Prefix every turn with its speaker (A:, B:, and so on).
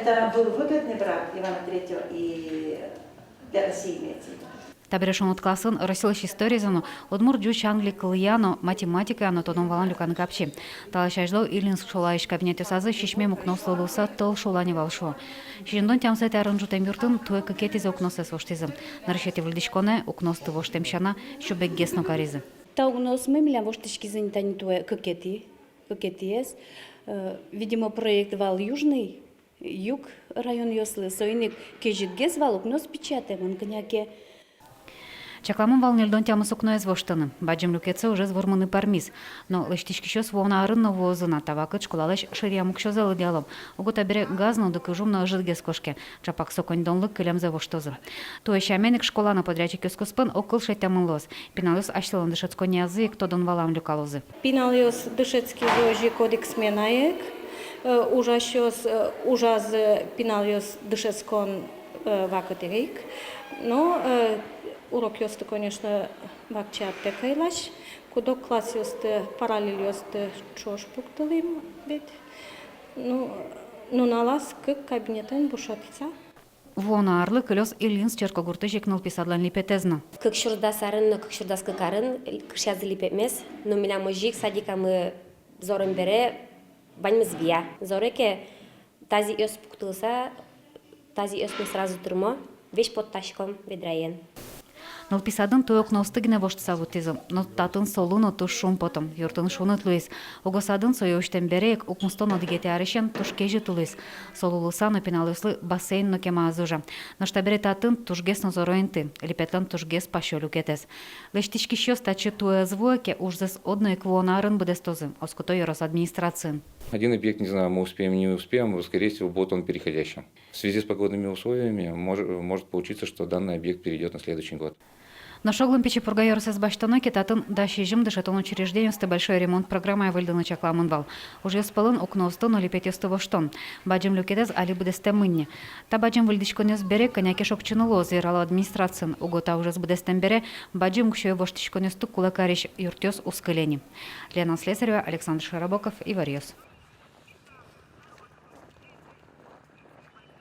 A: Это был выгодный брак Ивана Третьего и для России имеется в виду.
B: Таберешон от классын Россилыш историзану Удмур Дюч Англи Кыльяно математика анатоном валан люкан капчи. Талашажлау Ильинск шулаиш кабинете сазы шишме мукнослылуса тыл шулани валшо. Шиндон тямсайт арынжутем юртын туе кекетизе укносес воштизм. Нарышети выльдишконе укносты воштемшана шубек гесно каризы.
C: Та угнос мы мля воштишки занятани туе кекетиес. Видимо, проект вал южный, юг район Йослы. Соиник кежитгез вал укнос печатаем, он коняке.
B: Чакламын вал нельдон тямы сукно из воштаны. Баджим люкеце уже зворманы пармиз. Но лыштишки шос вона арынна возына тавакыт школалыш шырия мукшозалы диалом. Угут абере газну дык жумна жидгез кошке. Чапак соконьдонлык кылемзе воштозы. Туе шаменик школа на подрядчик юскоспын окыл шайтамын лос. Пиналюс аштылын дышецкони язык, кто дон валам люкалозы.
D: Пиналюс дышецкий зожи кодекс менаек. Ужаз пиналюс дышецкон вакатерик. Но урок ёсты, конечно, вакчатте кайлаш, кудо класс ёсты, параллель ёсты, чош пукталым бит. Ну налаз к кабинетан бушатица.
B: Вона арлы кылёс Ильинс черкогурты жекнул писадлан липетезна.
E: Как шурдас арын, как шурдас карын, кыршазы липетмес, но меня мужик садика мы зором бере, баньмыз вия. Зореке тази ёс пуктылса, тази ёс мы сразу турмо, вещь под ташком ведраен.
B: Но писадын той окносты гіне вошты савутизм, но татын солуно туш шум потом, юртын шунат луис. Огосадын союштен берек, укмустон одигете аришен туш кежи тулис. Солулуса но пиналыслы бассейн но кема азужа. Но штабере татын туш гес но зороинты, липетлан туш гес пашолю кетес. Лештички шо стачи туе звуеке ужзес одной квонарын будестозы, оскутой Росадминистрации.
F: Один объект, не знаю, мы успеем, не успеем, скорее всего, будет он переходящим. В связи с погодными условиями может получиться, что данный объект перейдет на следующий год.
B: На шоглом печи пургайорсес баштаны кетатын дашижим дышетон учреждениесте большой ремонт программы выльданы чакламын вал. Уже спалын окносты 0,5 воштон. Баджим люкедез али будесте мынне. Та баджим выльдишконес бере коняке шокчыныло зирала администрациян. Угота уже с будестен бере баджим кшуе воштишконесту кулакариш юртёс ускылени. Лена Слесарева, Александр Шарабоков и Варьёс.